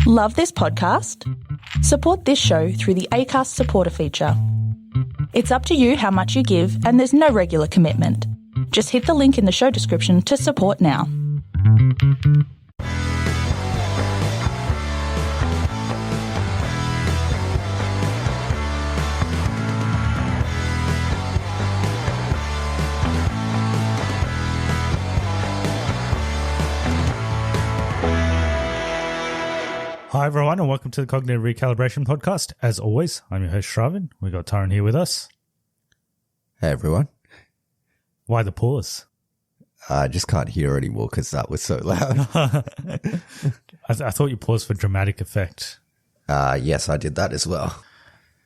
Love this podcast? Support this show through the Acast supporter feature. It's up to you how much you give, and there's no regular commitment. Just hit the link in the show description to support now. Hi everyone and welcome to the Cognitive Recalibration Podcast. As always, I'm your host Shravan. We got Tyrone here with us. Hey everyone. Why the pause? I just can't hear anymore because that was so loud. I thought you paused for dramatic effect. Yes, I did that as well.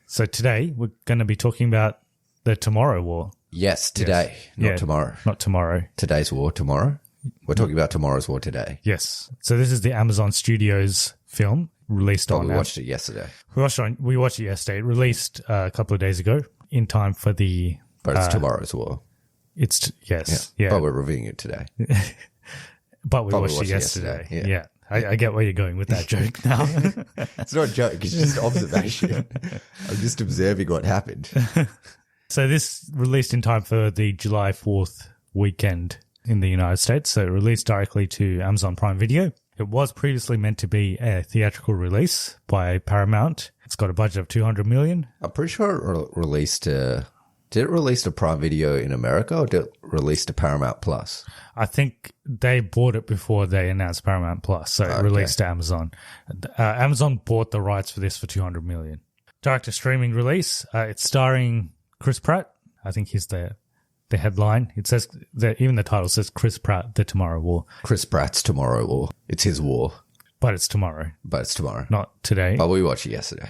So today we're going to be talking about the Tomorrow War. Yes, today, not tomorrow. Not tomorrow. Today's war, tomorrow. We're talking about tomorrow's war today. Yes. So this is the Amazon Studios film released on. We watched it yesterday. We watched it yesterday. It released a couple of days ago in time for the. But it's tomorrow's war. It's yes, yeah. But we're reviewing it today. But we watched it yesterday. Yeah. I get where you're going with that joke now. It's not a joke. It's just observation. I'm just observing what happened. So this released in time for the July 4th weekend in the United States. So it released directly to Amazon Prime Video. It was previously meant to be a theatrical release by Paramount. It's got a budget of $200 million. I'm pretty sure it released did it release to Prime Video in America or did it release to Paramount Plus? I think they bought it before they announced Paramount Plus, so it released to Amazon. Amazon bought the rights for this for $200 million. Direct to streaming release. It's starring Chris Pratt. I think he's the headline. It says that even the title says Chris Pratt, The Tomorrow War. Chris Pratt's Tomorrow War. It's his war. But it's tomorrow. Not today. But we watched it yesterday.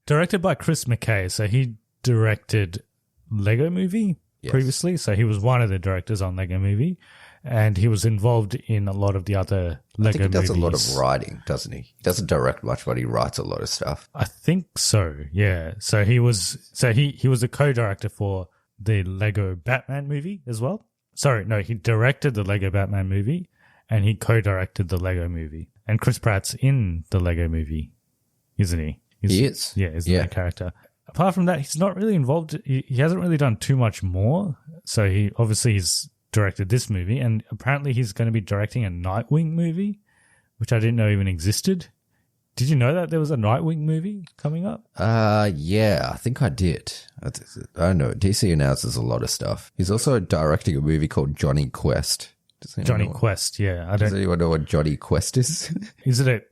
Directed by Chris McKay. So he directed Lego Movie previously. So he was one of the directors on Lego Movie. And he was involved in a lot of the other Lego movies. I think he does a lot of writing, doesn't he? He doesn't direct much, but he writes a lot of stuff. I think so, yeah. So he was a co-director for the Lego Batman movie as well. Sorry, no, he directed the Lego Batman movie and he co-directed the Lego movie. And Chris Pratt's in the Lego movie, isn't he? He is. Yeah, he's the main character. Apart from that, he's not really involved. He hasn't really done too much more. So he's directed this movie, and apparently he's going to be directing a Nightwing movie, which I didn't know even existed. Did you know that there was a Nightwing movie coming up? Yeah, I think I did. I don't know. DC announces a lot of stuff. He's also directing a movie called Johnny Quest. Does anyone know what Johnny Quest is? Is it a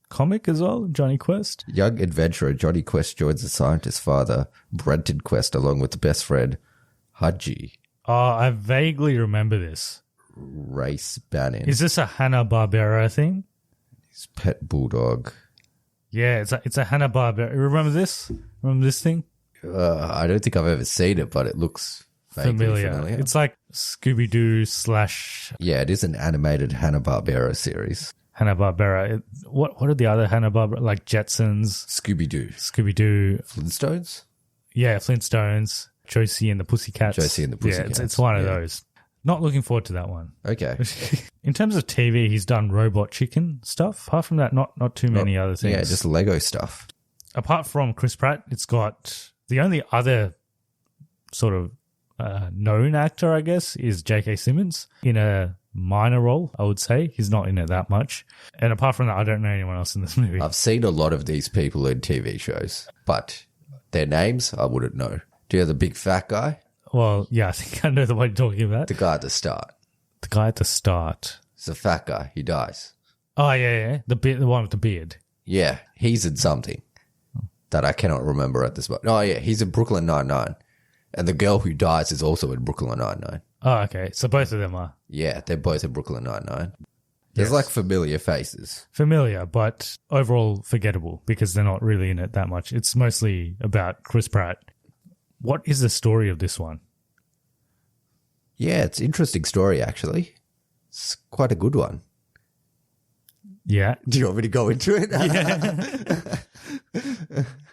comic as well, Johnny Quest? Young adventurer Johnny Quest joins his scientist father, Brenton Quest, along with the best friend, Haji. Oh, I vaguely remember this. Race Bannon. Is this a Hanna-Barbera thing? His pet bulldog. Yeah, it's a Hanna-Barbera. Remember this? Remember this thing? I don't think I've ever seen it, but it looks familiar. It's like Scooby-Doo / Yeah, it is an animated Hanna-Barbera series. Hanna-Barbera. What are the other Hanna-Barbera? Like Jetsons? Scooby-Doo. Flintstones? Yeah, Flintstones. Josie and the Pussycats. Yeah, it's one of those. Not looking forward to that one. Okay. In terms of TV, he's done Robot Chicken stuff. Apart from that, not too many other things. Yeah, just Lego stuff. Apart from Chris Pratt, it's got the only other sort of known actor, I guess, is J.K. Simmons in a minor role, I would say. He's not in it that much. And apart from that, I don't know anyone else in this movie. I've seen a lot of these people in TV shows, but their names I wouldn't know. Do you know the big fat guy? Well, yeah, I think I know the one you're talking about. The guy at the start. The guy at the start. It's a fat guy. He dies. Oh, yeah. The one with the beard. Yeah, he's in something that I cannot remember at this moment. Oh, yeah, he's in Brooklyn Nine-Nine. And the girl who dies is also in Brooklyn Nine-Nine. Oh, okay. So both of them are. Yeah, they're both in Brooklyn Nine-Nine. There's like familiar faces. Familiar, but overall forgettable because they're not really in it that much. It's mostly about Chris Pratt. What is the story of this one? Yeah, it's an interesting story, actually. It's quite a good one. Yeah. Do you want me to go into it?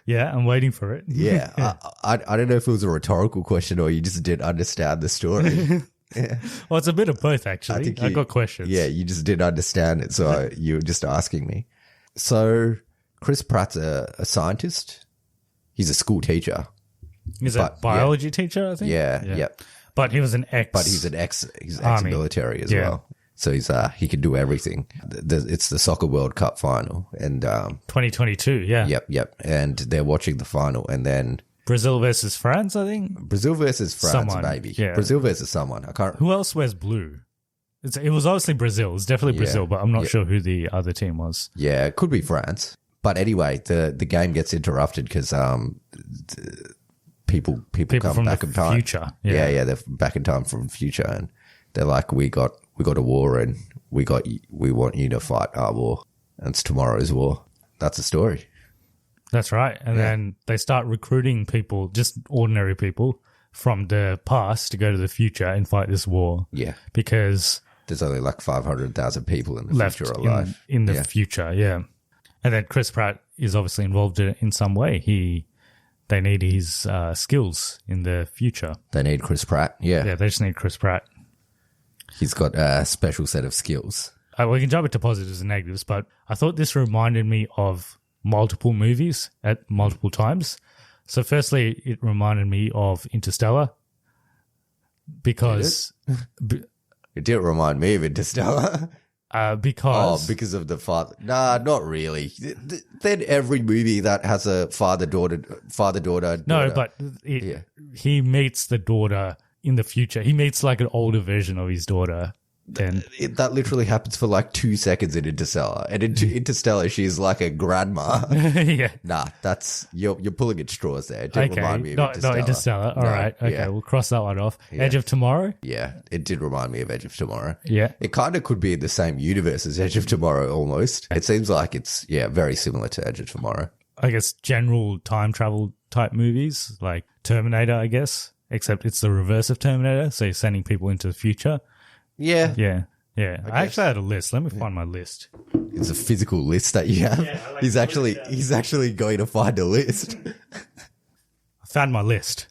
Yeah, I'm waiting for it. Yeah. I don't know if it was a rhetorical question or you just didn't understand the story. Well, it's a bit of both, actually. think I got questions. Yeah, you just didn't understand it, so you were just asking me. So Chris Pratt's a scientist. He's a school teacher. He's a biology teacher, I think. Yep. But he was an ex. But he's ex-military as well. So he can do everything. It's the Soccer World Cup final, and 2022. Yeah. Yep. And they're watching the final, and then Brazil versus France, I think. Brazil versus France, someone, maybe. Yeah. Brazil versus someone. I can't. Who else wears blue? It was obviously Brazil. It's definitely Brazil, but I'm not sure who the other team was. Yeah, it could be France. But anyway, the game gets interrupted because people come from back the in time. Future. Yeah, they're back in time from the future, and they're like, we got a war, and we want you to fight our war. And it's tomorrow's war. That's the story. That's right. And then they start recruiting people, just ordinary people from the past to go to the future and fight this war. Yeah. Because There's only like 500,000 people in the left future alive. in the future, yeah. And then Chris Pratt is obviously involved in some way. They need his skills in the future. They need Chris Pratt. Yeah. Yeah, they just need Chris Pratt. He's got a special set of skills. We can jump into positives and negatives, but I thought this reminded me of multiple movies at multiple times. So firstly, it reminded me of Interstellar because... It didn't remind me of Interstellar. Because of the father. Nah, not really. Then every movie that has a father-daughter. No, but he meets the daughter in the future. He meets like an older version of his daughter. Then that literally happens for like 2 seconds in Interstellar. And in Interstellar, she's like a grandma. Yeah. Nah, you're pulling at straws there. It didn't remind me of Interstellar. Not Interstellar. All right. Okay, we'll cross that one off. Yeah. Edge of Tomorrow? Yeah, it did remind me of Edge of Tomorrow. Yeah. It kind of could be in the same universe as Edge of Tomorrow almost. It seems like it's, very similar to Edge of Tomorrow. I guess general time travel type movies like Terminator, I guess, except it's the reverse of Terminator. So you're sending people into the future. Yeah. Yeah. I actually had a list. Let me find my list. It's a physical list that you have. Yeah, he's actually going to find a list. I found my list.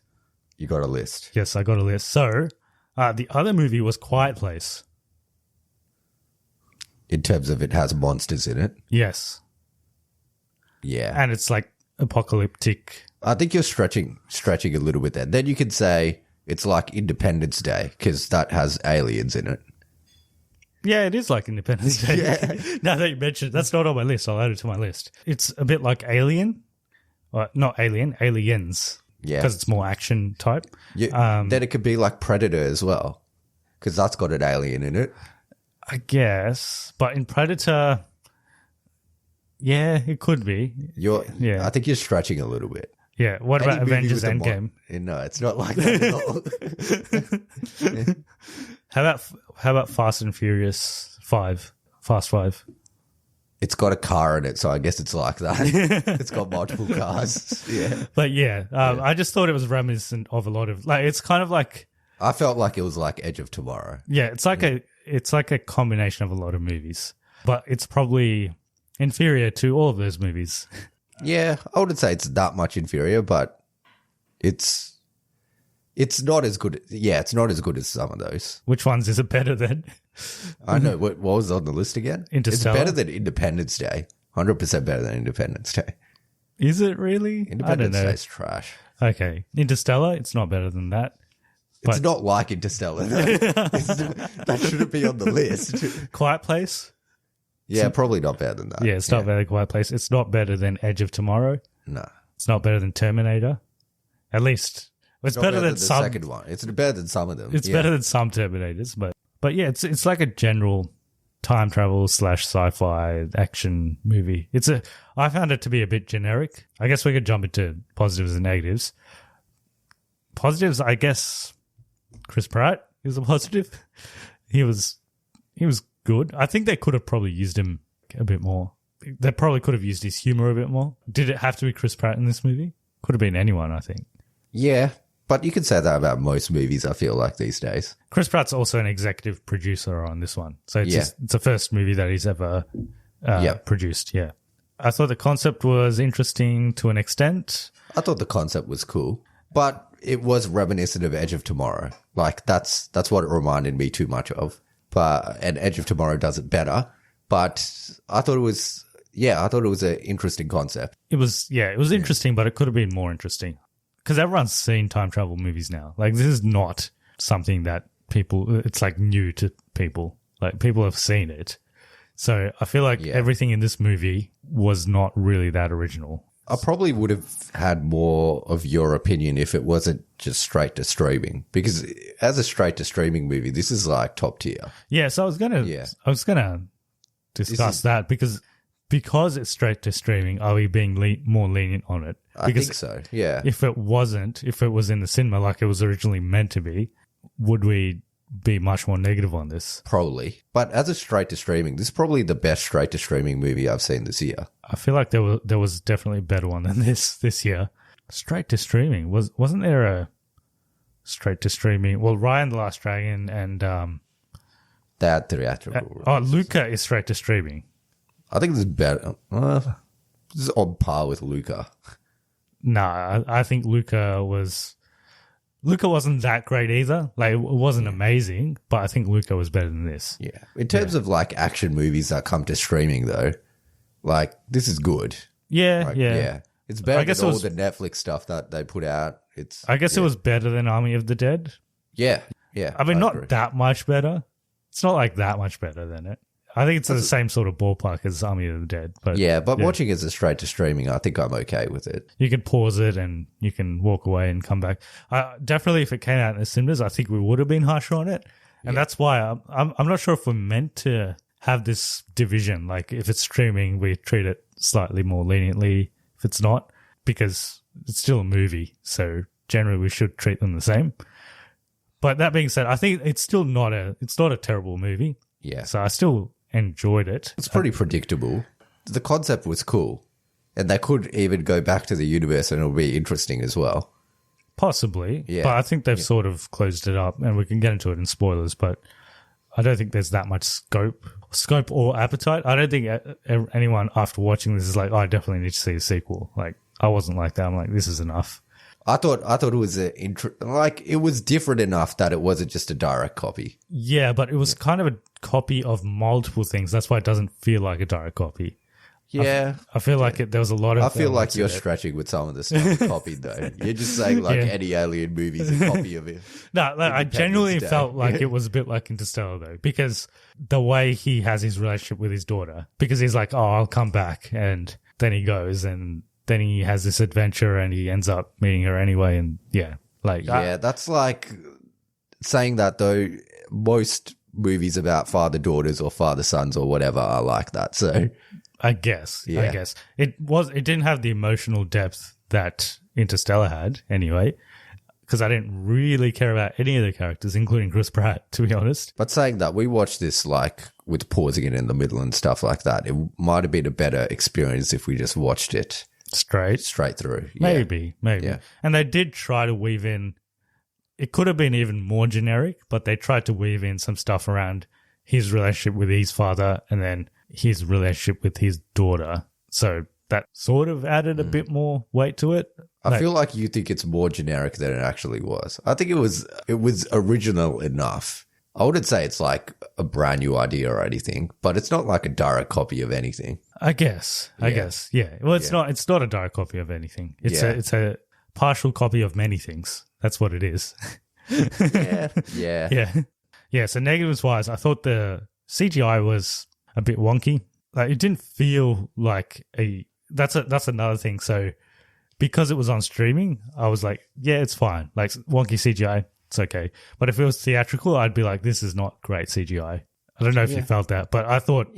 You got a list? Yes, I got a list. So, the other movie was Quiet Place. In terms of it has monsters in it? Yes. Yeah. And it's like apocalyptic. I think you're stretching a little bit there. Then you could say it's like Independence Day because that has aliens in it. Yeah, it is like Independence Day. Yeah. Now that you mentioned it, that's not on my list. I'll add it to my list. It's a bit like Alien. Not Alien, Aliens. Yeah. Because it's more action type. Yeah. Then it could be like Predator as well because that's got an alien in it. I guess. But in Predator, yeah, it could be. I think you're stretching a little bit. Yeah. What about Avengers Endgame? No, it's not like that at all. How about Fast and Furious 5? Fast 5. It's got a car in it, so I guess it's like that. It's got multiple cars. Yeah. But I just thought it was reminiscent of a lot of it's kind of like I felt like it was like Edge of Tomorrow. Yeah, it's like a combination of a lot of movies. But it's probably inferior to all of those movies. Yeah, I wouldn't say it's that much inferior, but it's not as good. Yeah, it's not as good as some of those. Which ones is it better than? I know. What was on the list again? Interstellar. It's better than Independence Day. 100% better than Independence Day. Is it really? Independence Day is trash. Okay. Interstellar, it's not better than that. It's not like Interstellar. That shouldn't be on the list. Quiet Place? Yeah, probably not better than that. Yeah, it's not better than Quiet Place. It's not better than Edge of Tomorrow. No. It's not better than Terminator. At least it's better than some. The second one. It's better than some of them. It's better than some Terminators, but yeah, it's like a general time travel / sci-fi action movie. I found it to be a bit generic. I guess we could jump into positives and negatives. Positives, I guess Chris Pratt is a positive. He was good. I think they could have probably used him a bit more. They probably could have used his humor a bit more. Did it have to be Chris Pratt in this movie? Could have been anyone, I think. Yeah, but you could say that about most movies, I feel like, these days. Chris Pratt's also an executive producer on this one. So it's the first movie that he's ever produced, yeah. I thought the concept was interesting to an extent. I thought the concept was cool, but it was reminiscent of Edge of Tomorrow. Like that's what it reminded me too much of. And Edge of Tomorrow does it better. But I thought it was an interesting concept. It was interesting, but it could have been more interesting. Because everyone's seen time travel movies now. Like, this is not something that it's like new to people. Like, people have seen it. So I feel like everything in this movie was not really that original. I probably would have had more of your opinion if it wasn't just straight to streaming. Because as a straight to streaming movie, this is like top tier. Yeah, so I was gonna discuss that because it's straight to streaming, are we being more lenient on it? Because I think so, yeah. If it was in the cinema like it was originally meant to be, would we be much more negative on this? Probably. But as a straight to streaming, this is probably the best straight to streaming movie I've seen this year. I feel like there was definitely a better one than this year. Straight to streaming. Wasn't there a straight to streaming? Well, Ryan the Last Dragon and that theatrical. Luca is straight to streaming. I think this is better. This is on par with Luca. Nah, I think Luca wasn't that great either. Like, it wasn't amazing, but I think Luca was better than this. Yeah. In terms of like action movies that come to streaming though, like this is good. Yeah, like, yeah. It's better than all the Netflix stuff that they put out. I guess it was better than Army of the Dead. Yeah, yeah. I mean, not that much better. It's not like that much better than it. I think it's the same sort of ballpark as Army of the Dead. But watching it as a straight to streaming, I think I'm okay with it. You can pause it and you can walk away and come back. Definitely, if it came out in the cinemas, I think we would have been harsher on it. And that's why I'm not sure if we're meant to have this division. Like, if it's streaming, we treat it slightly more leniently. If it's not, because it's still a movie. So generally, we should treat them the same. But that being said, I think it's still not a terrible movie. Yeah. So I still enjoyed it. It's pretty predictable. The concept was cool. And they could even go back to the universe and it'll be interesting as well. Possibly. Yeah. But I think they've sort of closed it up, and we can get into it in spoilers, but I don't think there's that much scope or appetite. I don't think anyone after watching this is like, I definitely need to see a sequel. Like, I wasn't like that. I'm like, this is enough. I thought it was it was different enough that it wasn't just a direct copy. Yeah, but it was kind of a copy of multiple things. That's why it doesn't feel like a direct copy. Yeah. I feel like there was a lot of... I feel like you're stretching with some of the stuff copied, though. You're just saying, like, any alien movie is a copy of it. No, like, I genuinely felt like it was a bit like Interstellar, though, because the way he has his relationship with his daughter, because he's like, oh, I'll come back, and then he goes, and then he has this adventure, and he ends up meeting her anyway, and that's like saying that, though. Most movies about father-daughters or father-sons or whatever are like that, so... I guess it didn't have the emotional depth that Interstellar had anyway, because I didn't really care about any of the characters, including Chris Pratt, to be honest. But saying that, we watched this like with pausing it in the middle and stuff like that. It might have been a better experience if we just watched it straight through. Maybe. Yeah. And they did try to weave in. It could have been even more generic, but they tried to weave in some stuff around his relationship with his father and then his relationship with his daughter. So that sort of added a bit more weight to it. I feel like you think it's more generic than it actually was. I think it was original enough. I wouldn't say it's like a brand new idea or anything, but it's not like a direct copy of anything. I guess. Yeah. Well, it's not a direct copy of anything. It's a partial copy of many things. That's what it is. Yeah. So negatives wise, I thought the CGI was a bit wonky. Like, it didn't feel like that's another thing. So because it was on streaming, I was like, yeah, it's fine. Like, wonky CGI, it's okay. But if it was theatrical, I'd be like, this is not great CGI. I don't know if you felt that, but I thought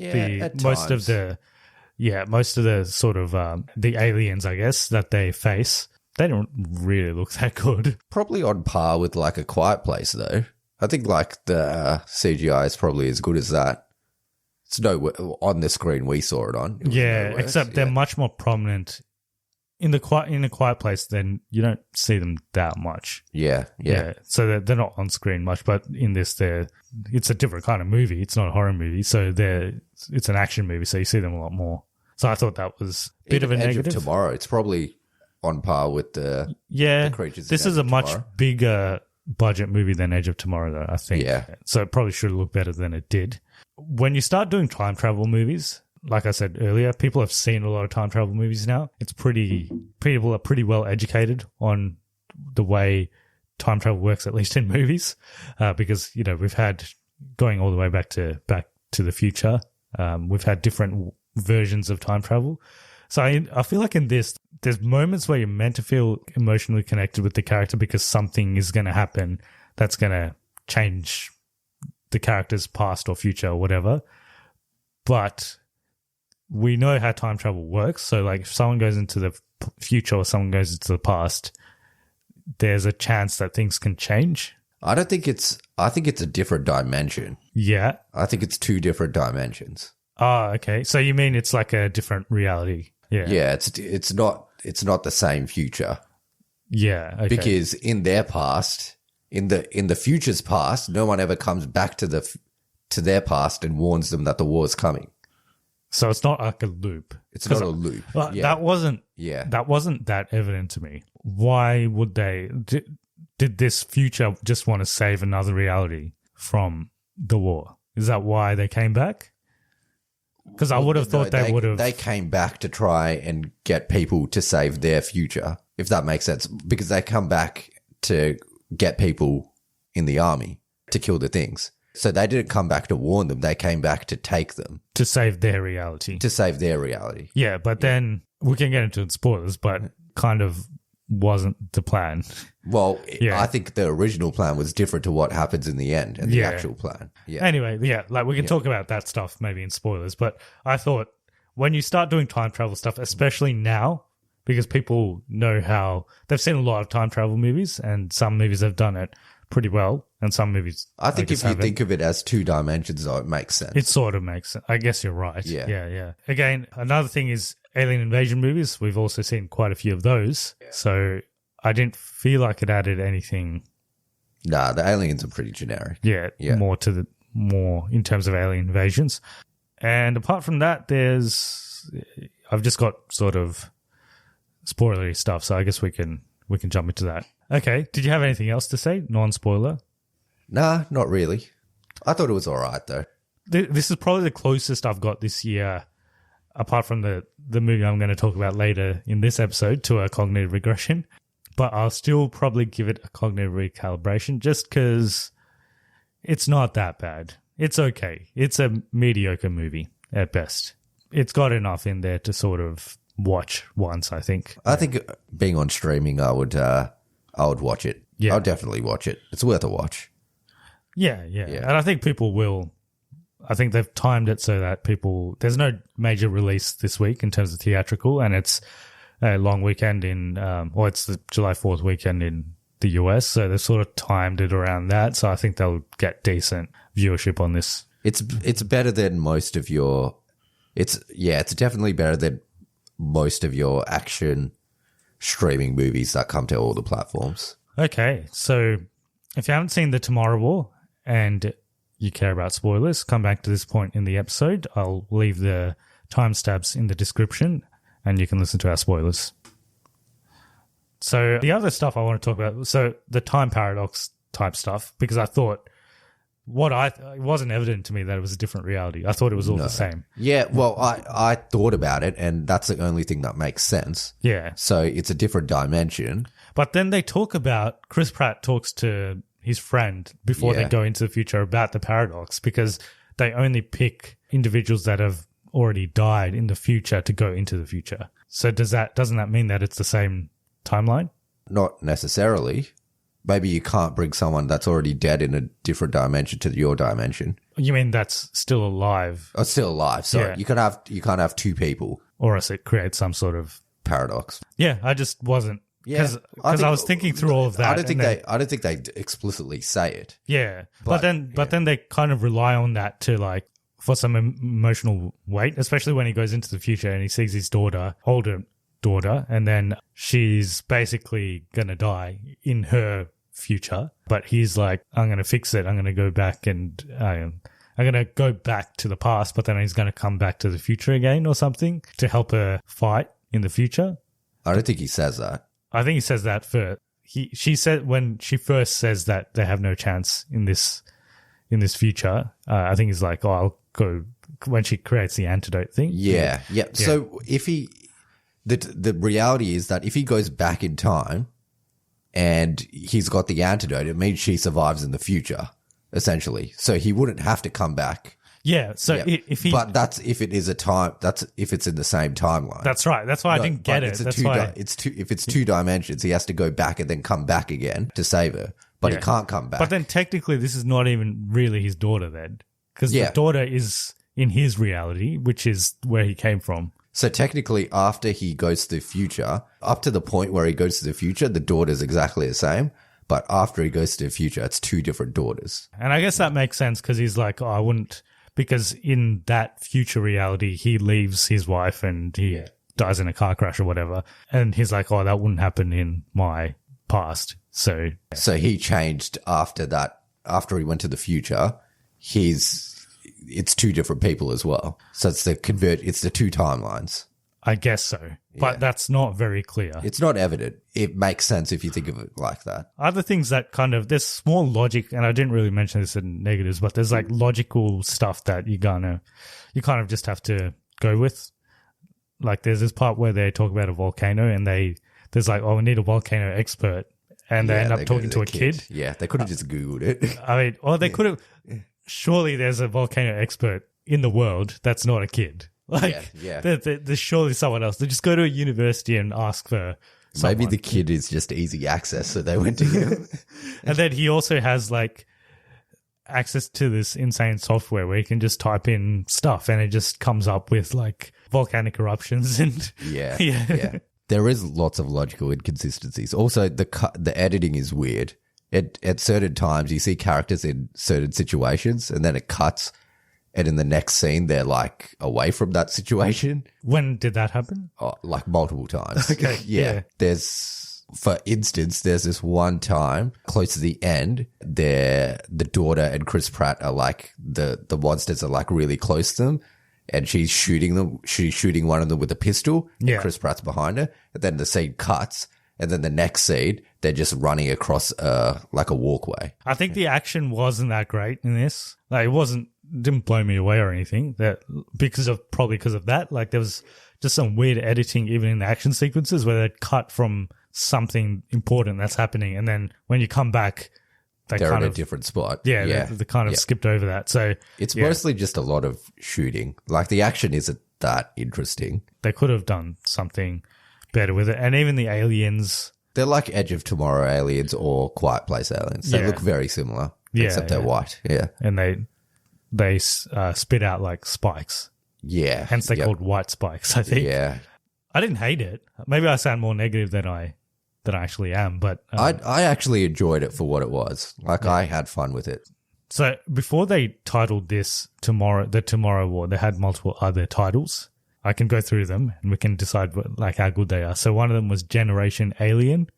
most of the sort of the aliens, I guess, that they face, they don't really look that good. Probably on par with like A Quiet Place, though. I think like the CGI is probably as good as that. It's on the screen we saw it on. Except they're much more prominent in a quiet place. Then you don't see them that much. Yeah. So they're not on screen much, but in this, it's a different kind of movie. It's not a horror movie, so it's an action movie. So you see them a lot more. So I thought that was a bit of a negative. Edge of Tomorrow, it's probably on par with the creatures. This is a much bigger budget movie than Edge of Tomorrow, though, I think. Yeah. So it probably should have looked better than it did. When you start doing time travel movies, like I said earlier, people have seen a lot of time travel movies now. It's people are pretty well educated on the way time travel works, at least in movies, because, you know, we've had, going all the way back to the Future, we've had different versions of time travel. So I feel like in this, there's moments where you're meant to feel emotionally connected with the character because something is going to happen that's going to change the character's past or future or whatever. But we know how time travel works. So, like, if someone goes into the future or someone goes into the past, there's a chance that things can change. I think it's a different dimension. Yeah. I think it's two different dimensions. Oh, okay. So you mean it's like a different reality? Yeah. Yeah, it's not the same future. Yeah. Okay. Because in their past, in the future's past, no one ever comes back to their past and warns them that the war's coming. So it's not like a loop. It's not a loop. Well, yeah. That wasn't that evident to me. Why would they? Did this future just want to save another reality from the war? Is that why they came back? Because I would have thought they would have. They came back to try and get people to save their future, if that makes sense. Because they come back to get people in the army to kill the things. So they didn't come back to warn them. They came back to take them. To save their reality. Yeah, but then we can get into spoilers, but kind of wasn't the plan. Well, yeah. I think the original plan was different to what happens in the end and the actual plan. Yeah. Anyway, like we can talk about that stuff maybe in spoilers, but I thought when you start doing time travel stuff, especially now, because people know how they've seen a lot of time travel movies and some movies have done it pretty well and some movies I think if you think of it as two dimensions, though, it makes sense. It sort of makes sense. I guess you're right. Yeah. Again, another thing is alien invasion movies. We've also seen quite a few of those. Yeah. So I didn't feel like it added anything. Nah, the aliens are pretty generic. Yeah. More in terms of alien invasions. And apart from that, I've just got sort of spoilery stuff, so I guess we can jump into that. Okay, did you have anything else to say? Non-spoiler? Nah, not really. I thought it was all right, though. This is probably the closest I've got this year, apart from the movie I'm going to talk about later in this episode, to a cognitive regression. But I'll still probably give it a cognitive recalibration just because it's not that bad. It's okay. It's a mediocre movie at best. It's got enough in there to sort of watch once, I think. I think being on streaming, I would watch it. Yeah. I'll definitely watch it. It's worth a watch. Yeah. And I think people will. I think they've timed it so that there's no major release this week in terms of theatrical, and it's a long weekend it's the July 4th weekend in the US, so they've sort of timed it around that. So I think they'll get decent viewership on this. It's better than most of your. It's definitely better than most of your action streaming movies that come to all the platforms. Okay, so if you haven't seen The Tomorrow War and you care about spoilers, come back to this point in the episode. I'll leave the timestamps in the description and you can listen to our spoilers. So the other stuff I want to talk about, so the time paradox type stuff, because I thought it wasn't evident to me that it was a different reality. I thought it was all the same. Yeah, well, I thought about it, and that's the only thing that makes sense. Yeah. So it's a different dimension. But then they talk about, Chris Pratt talks to his friend before they go into the future about the paradox, because they only pick individuals that have already died in the future to go into the future. So doesn't that mean that it's the same timeline? Not necessarily. Maybe you can't bring someone that's already dead in a different dimension to your dimension. You mean that's still alive? Oh, it's still alive. So you can't have two people. Or else it creates some sort of paradox. Yeah, I just wasn't. Because I was thinking through all of that. I don't think they explicitly say it. Yeah. But then they kind of rely on that to like for some emotional weight, especially when he goes into the future and he sees his older daughter, and then she's basically going to die in her future, but he's like, I'm going to fix it. I'm going to go back and I'm going to go back to the past, but then he's going to come back to the future again or something to help her fight in the future. I don't think he says that. I think he says that first. She said when she first says that they have no chance in this future. I think he's like, "Oh, I'll go," when she creates the antidote thing. Yeah. So if the reality is that if he goes back in time and he's got the antidote, it means she survives in the future, essentially. So he wouldn't have to come back. Yeah. So if he, but that's if it is a time. That's if it's in the same timeline. That's right. That's why I didn't get it. That's why if it's two dimensions, he has to go back and then come back again to save her. But he can't come back. But then technically, this is not even really his daughter then, because the daughter is in his reality, which is where he came from. So technically, after he goes to the future, up to the point where he goes to the future, the daughter's exactly the same. But after he goes to the future, it's two different daughters. And I guess that makes sense because he's like, oh, I wouldn't, because in that future reality, he leaves his wife and he dies in a car crash or whatever. And he's like, oh, that wouldn't happen in my past. So he changed after that. After he went to the future, it's two different people as well. So it's the two timelines. I guess so. But that's not very clear. It's not evident. It makes sense if you think of it like that. Other things that there's small logic, and I didn't really mention this in negatives, but there's like logical stuff that you kind of just have to go with. Like there's this part where they talk about a volcano and there's like, oh, we need a volcano expert. And they end up talking to a kid. Yeah, they could have just Googled it. I mean, or they could have. Surely there's a volcano expert in the world that's not a kid. Like, there's surely someone else. They just go to a university and ask for someone. Maybe the kid is just easy access, so they went to him. And then he also has like access to this insane software where you can just type in stuff and it just comes up with like volcanic eruptions and yeah. There is lots of logical inconsistencies. Also, the editing is weird. At certain times, you see characters in certain situations, and then it cuts, and in the next scene, they're like away from that situation. When did that happen? Oh, like multiple times. Okay, yeah. For instance, there's this one time close to the end, the daughter and Chris Pratt are like the monsters are like really close to them. And she's shooting them. She's shooting one of them with a pistol. And Chris Pratt's behind her. And then the scene cuts. And then the next scene, they're just running across like a walkway. I think the action wasn't that great in this. Like it didn't blow me away or anything. That because of that. Like there was just some weird editing even in the action sequences where they'd cut from something important that's happening, and then when you come back, they're in a different spot. They kind of skipped over that. So it's mostly just a lot of shooting. Like the action isn't that interesting. They could have done something better with it. And even the aliens, they're like Edge of Tomorrow aliens or Quiet Place aliens. They look very similar, except they're white. Yeah, and they spit out like spikes. Yeah, hence they're called white spikes. I think. Yeah, I didn't hate it. Maybe I sound more negative than I actually am, but I actually enjoyed it for what it was. Like I had fun with it. So before they titled this the Tomorrow War, they had multiple other titles. I can go through them and we can decide how good they are. So one of them was Generation Alien,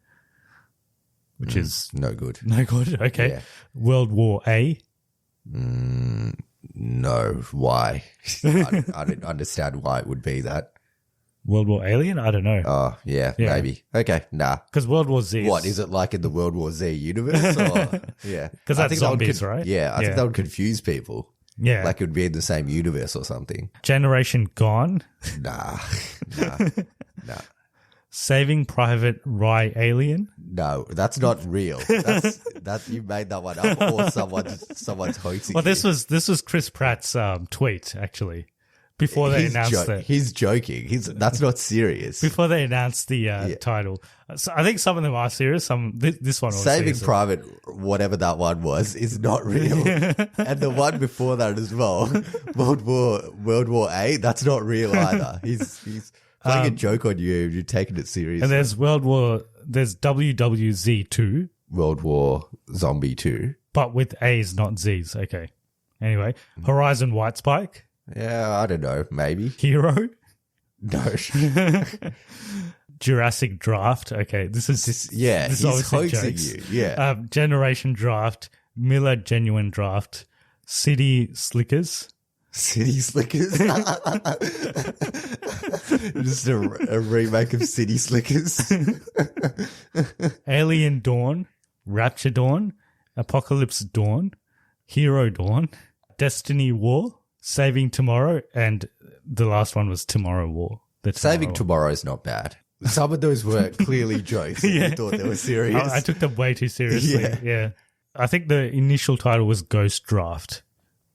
which is no good. No good. Okay. Yeah. World War A. No. Why? I don't understand why it would be that. World War Alien? I don't know. Oh, yeah, maybe. Okay, nah. Because World War Z. What, is it like in the World War Z universe? Or, yeah. Because that's zombies, right? Yeah, I think that would confuse people. Yeah. Like it would be in the same universe or something. Generation Gone? Nah. Saving Private Ryan Alien? No, that's not real. You made that one up or someone's hoaxing. Well, this was Chris Pratt's tweet, actually. Before they announced it. He's joking. That's not serious. Before they announced the title. So I think some of them are serious. This one was Saving serious. Private, whatever that one was, is not real. And the one before that as well, World War A, that's not real either. He's playing a joke on you. You're taking it seriously. And there's WWZ2. World War Zombie 2. But with A's, not Z's. Okay. Anyway, Horizon White Spike. Yeah, I don't know. Maybe. Hero? No. Jurassic Draft. Okay, he's hoaxing you. Yeah. Generation Draft. Miller Genuine Draft. City Slickers. City Slickers? Just a remake of City Slickers. Alien Dawn, Rapture Dawn, Apocalypse Dawn, Hero Dawn, Destiny War, Saving Tomorrow, and the last one was Tomorrow War. Saving Tomorrow is not bad. Some of those were clearly jokes. I thought they were serious. I took them way too seriously. Yeah. I think the initial title was Ghost Draft,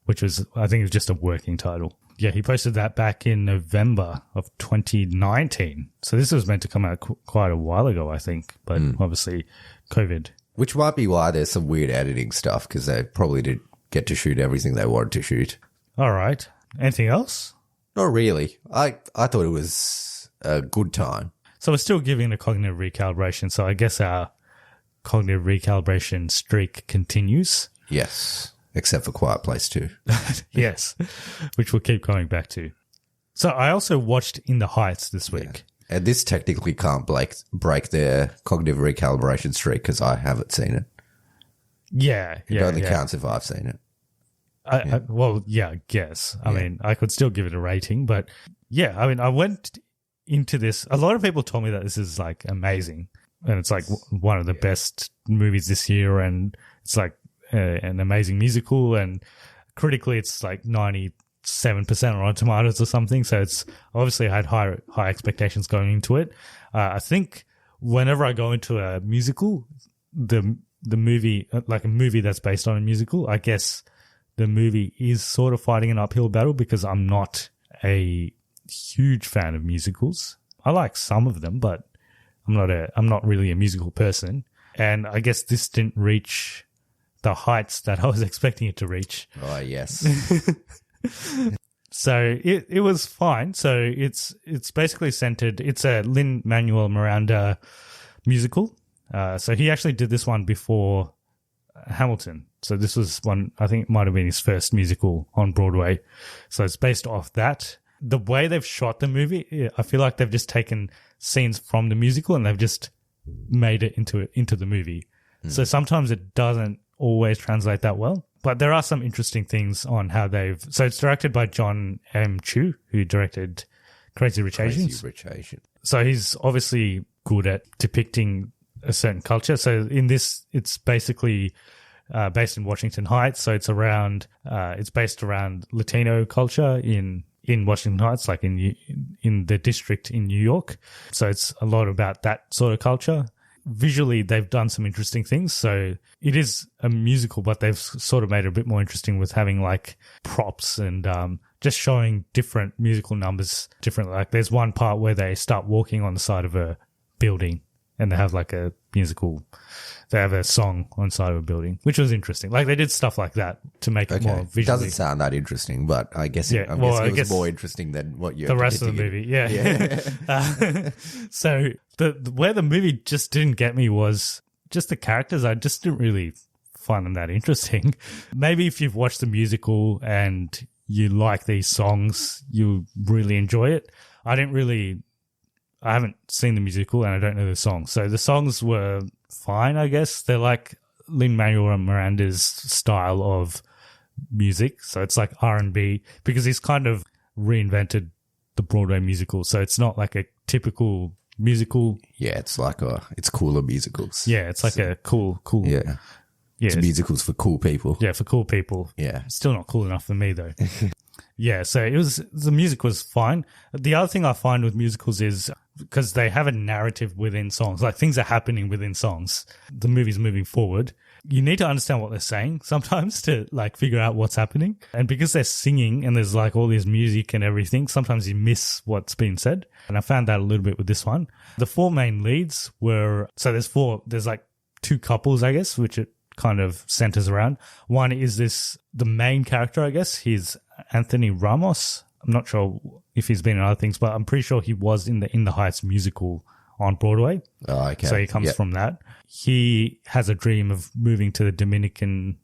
which was, I think it was just a working title. Yeah, he posted that back in November of 2019. So this was meant to come out quite a while ago, I think. But obviously, COVID. Which might be why there's some weird editing stuff, because they probably didn't get to shoot everything they wanted to shoot. All right. Anything else? Not really. I thought it was a good time. So we're still giving a cognitive recalibration. So I guess our cognitive recalibration streak continues. Yes. Except for Quiet Place 2. Yes. Which we'll keep going back to. So I also watched In the Heights this week. Yeah. And this technically can't break their cognitive recalibration streak because I haven't seen it. Yeah. It only counts if I've seen it. I guess. I mean, I could still give it a rating, but yeah, I mean, I went into this. A lot of people told me that this is like amazing and it's like one of the best movies this year, and it's like an amazing musical, and critically it's like 97% on Rotten Tomatoes or something. So it's obviously I had high expectations going into it. I think whenever I go into a musical, the movie, like a movie that's based on a musical, I guess the movie is sort of fighting an uphill battle because I'm not a huge fan of musicals. I like some of them, but I'm not really a musical person. And I guess this didn't reach the heights that I was expecting it to reach. Oh, yes. So it was fine. So it's basically centered. It's a Lin-Manuel Miranda musical. So he actually did this one before Hamilton. So this was one, I think it might have been his first musical on Broadway. So it's based off that. The way they've shot the movie, I feel like they've just taken scenes from the musical and they've just made it into the movie. So sometimes it doesn't always translate that well. But there are some interesting things on how so it's directed by John M. Chu, who directed Crazy Rich Asians. So he's obviously good at depicting a certain culture. So in this, it's basically based in Washington Heights. So it's based around Latino culture in Washington Heights, like in the district in New York. So it's a lot about that sort of culture. Visually, they've done some interesting things. So it is a musical, but they've sort of made it a bit more interesting with having like props and just showing different musical numbers differently. Like there's one part where they start walking on the side of a building and they have like they have a song on the side of a building, which was interesting. Like they did stuff like that to make it more visually. It doesn't sound that interesting, but I guess it was more interesting than what you're the rest of the movie. Yeah. So where the movie just didn't get me was just the characters. I just didn't really find them that interesting. Maybe if you've watched the musical and you like these songs, you really enjoy it. I haven't seen the musical and I don't know the songs. So the songs were fine, I guess. They're like Lin-Manuel Miranda's style of music. So it's like R&B because he's kind of reinvented the Broadway musical. So it's not like a typical musical. Yeah, it's like it's cooler musicals. Yeah, it's like a cool. Yeah. It's musicals for cool people. Yeah, for cool people. Yeah. Still not cool enough for me though. Yeah, so the music was fine. The other thing I find with musicals is because they have a narrative within songs, like things are happening within songs. The movie's moving forward. You need to understand what they're saying sometimes to like figure out what's happening. And because they're singing and there's like all this music and everything, sometimes you miss what's being said. And I found that a little bit with this one. The four main leads there's like two couples, I guess, which it kind of centers around. One is the main character, I guess. He's Anthony Ramos. I'm not sure if he's been in other things, but I'm pretty sure he was in the Heights musical on Broadway. Oh, okay. So he comes from that. He has a dream of moving to the Dominican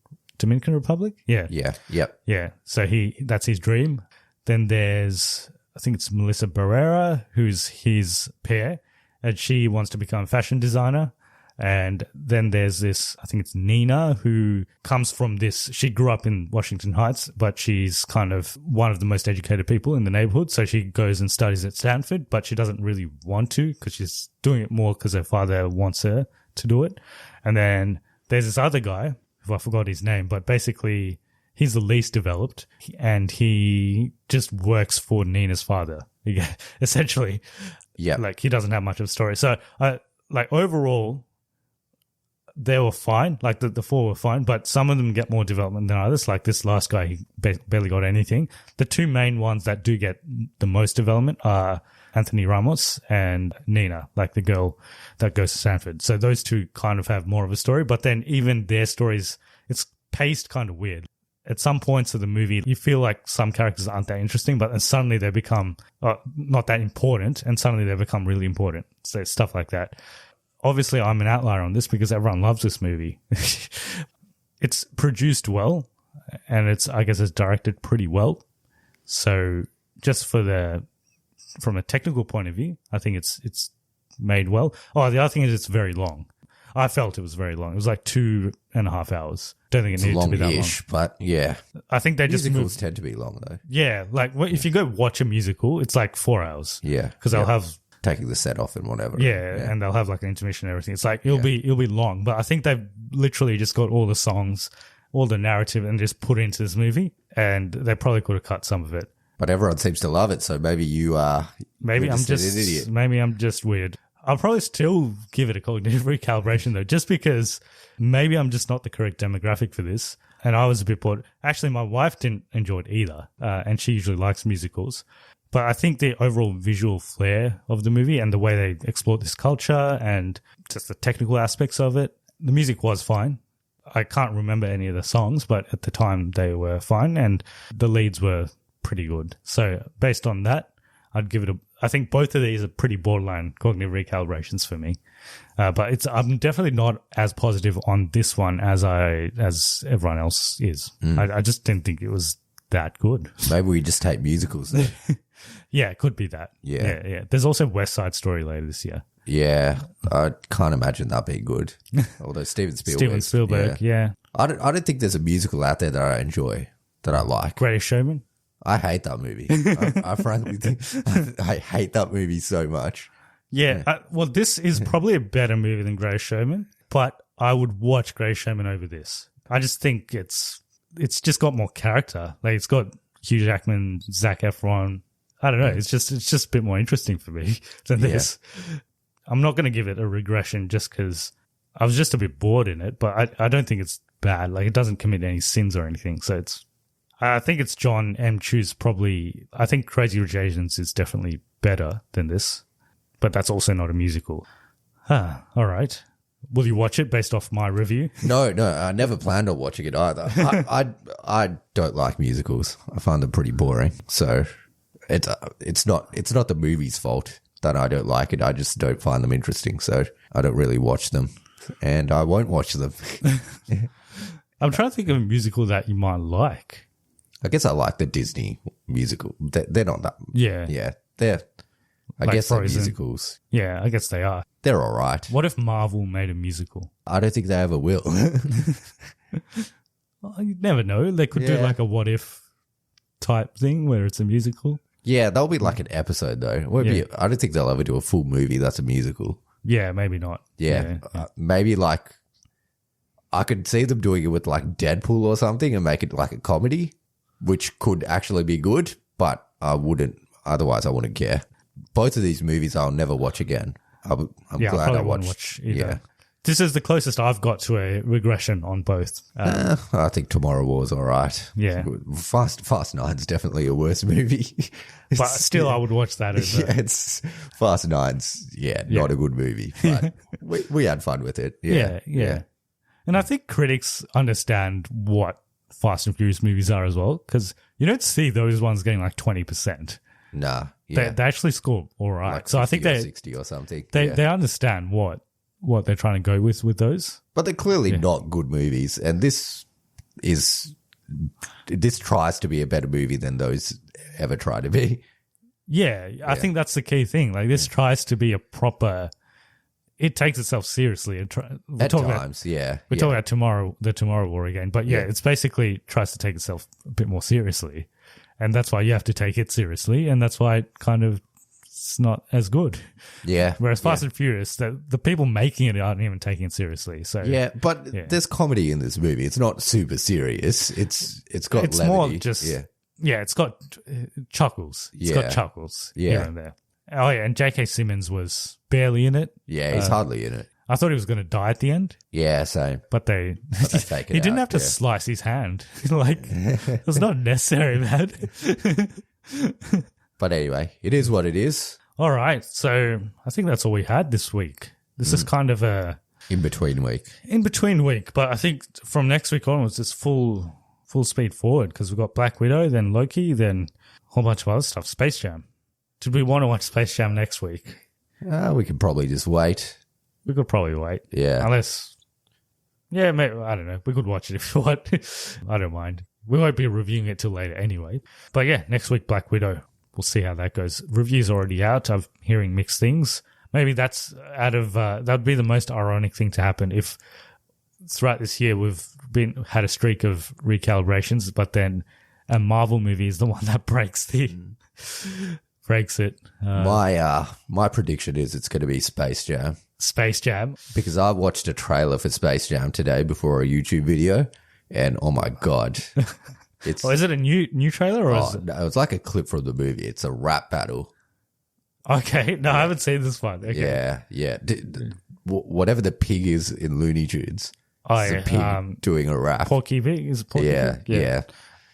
Republic. Yeah. Yeah. Yep. Yeah. So that's his dream. Then there's, I think it's Melissa Barrera, who's his peer, and she wants to become a fashion designer. And then there's this, I think it's Nina, who comes from this, she grew up in Washington Heights, but she's kind of one of the most educated people in the neighborhood. So she goes and studies at Stanford, but she doesn't really want to because she's doing it more because her father wants her to do it. And then there's this other guy, who I forgot his name, but basically he's the least developed and he just works for Nina's father. Essentially. Yeah. Like he doesn't have much of a story. So like overall, they were fine. Like the four were fine, but some of them get more development than others. Like this last guy, he barely got anything. The two main ones that do get the most development are Anthony Ramos and Nina, like the girl that goes to Stanford. So those two kind of have more of a story, but then even their stories, it's paced kind of weird. At some points of the movie, you feel like some characters aren't that interesting, but then suddenly they become not that important, and suddenly they become really important. So stuff like that. Obviously, I'm an outlier on this because everyone loves this movie. It's produced well, and I guess it's directed pretty well. So just from a technical point of view, I think it's made well. Oh, the other thing is it's very long. I felt it was very long. It was like 2.5 hours. Don't think it needed to be that long. But yeah. I think they musicals tend to be long though. Yeah, like if you go watch a musical, it's like 4 hours. Yeah, because they'll have taking the set off and whatever. Yeah, and they'll have like an intermission and everything. It's like it'll be long, but I think they've literally just got all the songs, all the narrative, and just put it into this movie. And they probably could have cut some of it. But everyone seems to love it, so maybe you are. Maybe I'm just an idiot. Maybe I'm just weird. I'll probably still give it a cognitive recalibration though, just because maybe I'm just not the correct demographic for this. And I was a bit bored. Actually, my wife didn't enjoy it either, and she usually likes musicals. But I think the overall visual flair of the movie and the way they explored this culture and just the technical aspects of it, the music was fine. I can't remember any of the songs, but at the time they were fine and the leads were pretty good. So based on that, I'd give it I think both of these are pretty borderline cognitive recalibrations for me. But I'm definitely not as positive on this one as everyone else is. I just didn't think it was that good. Maybe we just hate musicals. Yeah, it could be that. Yeah. There's also West Side Story later this year. Yeah, I can't imagine that being good. Although Steven Spielberg, yeah. I don't think there's a musical out there that I enjoy, that I like. Greatest Showman? I hate that movie. I frankly think I hate that movie so much. Yeah. Well, this is probably a better movie than Greatest Showman, but I would watch Greatest Showman over this. I just think it's just got more character. Like it's got Hugh Jackman, Zac Efron. I don't know. It's just a bit more interesting for me than this. I'm not going to give it a regression just because I was just a bit bored in it, but I don't think it's bad. Like it doesn't commit any sins or anything. So I think it's John M. Chu's probably, I think Crazy Rich Asians is definitely better than this, but that's also not a musical. All right. Will you watch it based off my review? No, I never planned on watching it either. I don't like musicals. I find them pretty boring. So it's not the movie's fault that I don't like it. I just don't find them interesting. So I don't really watch them, and I won't watch them. I'm trying to think of a musical that you might like. I guess I like the Disney musical. They're not that. Yeah. I like guess they're Frozen. musicals. Yeah, I guess they are. They're all right. What if Marvel made a musical? I don't think they ever will. Well, you never know. They could do like a what if type thing where it's a musical. Yeah, that'll be like an episode though. I don't think they'll ever do a full movie that's a musical. Yeah, maybe not. Yeah. Maybe like I could see them doing it with like Deadpool or something and make it like a comedy, which could actually be good, but I wouldn't. Otherwise, I wouldn't care. Both of these movies I'll never watch again. I'm glad I watched. Yeah, this is the closest I've got to a regression on both. I think Tomorrow War's all right. Yeah, Fast 9's definitely a worse movie, but still I would watch that. It's Fast 9's. Not a good movie, but we had fun with it. Yeah. And I think critics understand what Fast and Furious movies are as well, because you don't see those ones getting like 20%. Nah, they actually score all right. Like so I think they 60 or something. They understand what they're trying to go with those. But they're clearly not good movies, and this tries to be a better movie than those ever try to be. Yeah, I think that's the key thing. Like this tries to be a proper it takes itself seriously. And At times, yeah. We're talking about the Tomorrow War again. But it's basically tries to take itself a bit more seriously. And that's why you have to take it seriously. And that's why it kind of it's not as good. Yeah. Whereas Fast and Furious, the people making it aren't even taking it seriously. So there's comedy in this movie. It's not super serious. It's got levity. More just it's got chuckles. It's got chuckles here and there. Oh yeah, and J.K. Simmons was barely in it. Yeah, he's hardly in it. I thought he was going to die at the end. Yeah, same. But they take it he didn't out, have to slice his hand. Like it was not necessary, man. But anyway, it is what it is. All right, so I think that's all we had this week. This is kind of a in-between week. But I think from next week onwards, it's full speed forward because we've got Black Widow, then Loki, then a whole bunch of other stuff. Space Jam. Did we want to watch Space Jam next week? We could probably just wait. We could probably wait. Yeah. Unless, maybe, I don't know. We could watch it if you want. I don't mind. We won't be reviewing it till later anyway. But yeah, next week, Black Widow. We'll see how that goes. Review's already out. I'm hearing mixed things. Maybe that's that'd be the most ironic thing to happen if throughout this year we've had a streak of recalibrations, but then a Marvel movie is the one that breaks it. My prediction is it's going to be Space Jam. Space Jam? Because I watched a trailer for Space Jam today before a YouTube video, and oh my God. Is it a new trailer? Or no, it's like a clip from the movie. It's a rap battle. Okay. No, I haven't seen this one. Okay. Yeah. Whatever the pig is in Looney Tunes. It's a pig doing a rap. Porky Pig? Is it Porky Pig? Yeah.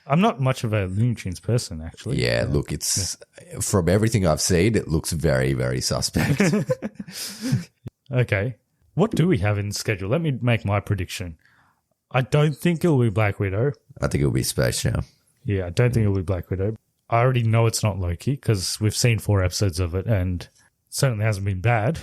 I'm not much of a Looney Tunes person, actually. Yeah, look, it's from everything I've seen, it looks very, very suspect. Okay. What do we have in schedule? Let me make my prediction. I don't think it'll be Black Widow. I think it'll be Space Jam. Yeah, I don't think it'll be Black Widow. I already know it's not Loki because we've seen 4 episodes of it and it certainly hasn't been bad.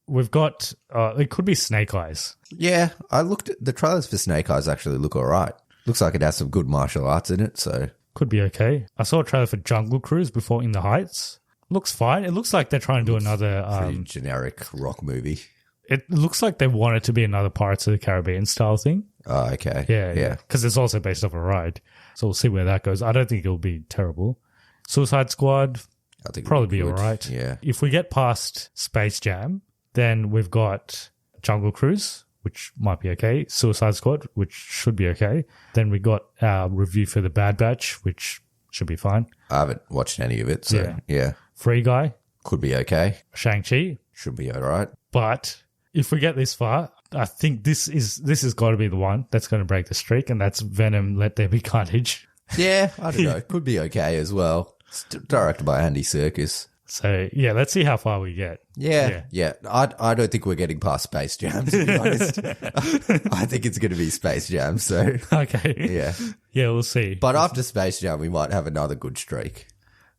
We've got, it could be Snake Eyes. Yeah, I looked at the trailers for Snake Eyes actually look all right. Looks like it has some good martial arts in it, so. Could be okay. I saw a trailer for Jungle Cruise before In the Heights. Looks fine. It looks like they're trying to do another... pretty generic rock movie. It looks like they want it to be another Pirates of the Caribbean style thing. Oh, okay. Yeah. Because it's also based off a ride. So we'll see where that goes. I don't think it'll be terrible. Suicide Squad, I think probably be all right. Yeah. If we get past Space Jam, then we've got Jungle Cruise, which might be okay. Suicide Squad, which should be okay. Then we got our review for The Bad Batch, which should be fine. I haven't watched any of it, so yeah. Free Guy. Could be okay. Shang-Chi. Should be all right. But if we get this far, I think this has got to be the one that's going to break the streak, and that's Venom, Let There Be Carnage. Yeah, I don't know. Could be okay as well. It's directed by Andy Serkis. So, yeah, let's see how far we get. Yeah. I don't think we're getting past Space Jam, to be honest. I think it's going to be Space Jam, so. Okay. Yeah. Yeah, we'll see. But after Space Jam, we might have another good streak.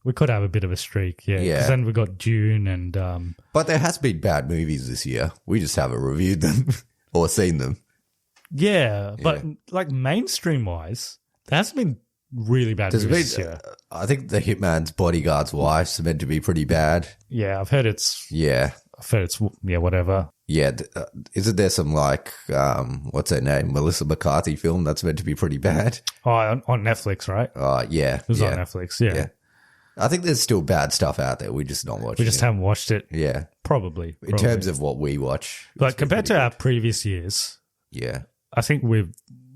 We could have a bit of a streak, yeah. Because then we got Dune and... But there has been bad movies this year. We just haven't reviewed them or seen them. Yeah, but like mainstream-wise, there hasn't been really bad movies this year. I think The Hitman's Bodyguard's Wife's meant to be pretty bad. Yeah, I've heard it's... Yeah. Whatever. Yeah, isn't there some like, what's her name, Melissa McCarthy film that's meant to be pretty bad? Oh, on Netflix, right? Yeah. It was on Netflix, yeah. I think there's still bad stuff out there. We're just not watching. We just haven't watched it. Yeah. Probably. In terms of what we watch. But compared to our previous years, I think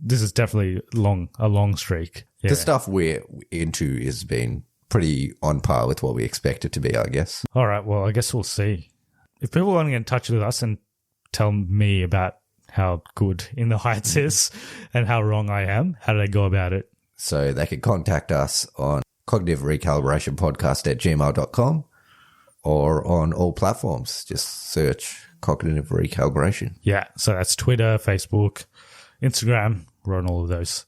this is definitely a long streak. Yeah. The stuff we're into has been pretty on par with what we expect it to be, I guess. All right. Well, I guess we'll see. If people want to get in touch with us and tell me about how good In the Heights is and how wrong I am, how do they go about it? So they can contact us on cognitiverecalibration@gmail.com or on all platforms. Just search Cognitive Recalibration. Yeah. So that's Twitter, Facebook, Instagram. We're on all of those.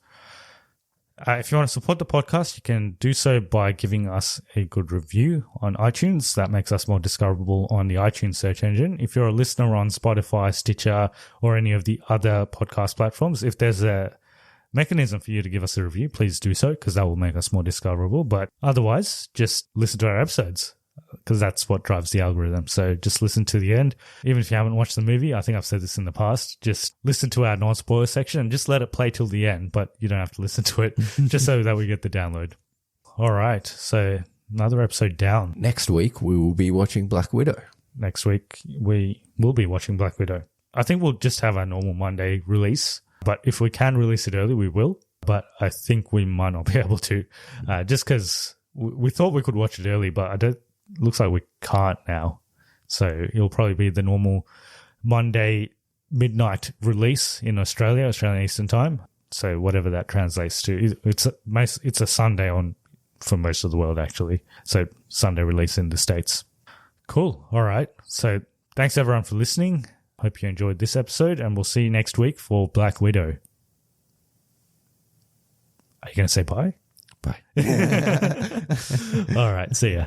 If you want to support the podcast, you can do so by giving us a good review on iTunes. That makes us more discoverable on the iTunes search engine. If you're a listener on Spotify, Stitcher, or any of the other podcast platforms, if there's a mechanism for you to give us a review, please do so because that will make us more discoverable. But otherwise, just listen to our episodes. because that's what drives the algorithm. So just listen to the end. Even if you haven't watched the movie, I think I've said this in the past, just listen to our non-spoiler section and just let it play till the end, but you don't have to listen to it just so that we get the download. All right, so another episode down. Next week, we will be watching Black Widow. Next week, we will be watching Black Widow. I think we'll just have our normal Monday release, but if we can release it early, we will. But I think we might not be able to, just because we thought we could watch it early, but looks like we can't now. So it'll probably be the normal Monday midnight release in Australian Eastern Time. So whatever that translates to, it's a Sunday for most of the world actually. So Sunday release in the States. Cool. All right. So thanks everyone for listening. Hope you enjoyed this episode, and we'll see you next week for Black Widow. Are you going to say bye? Bye. All right. See ya.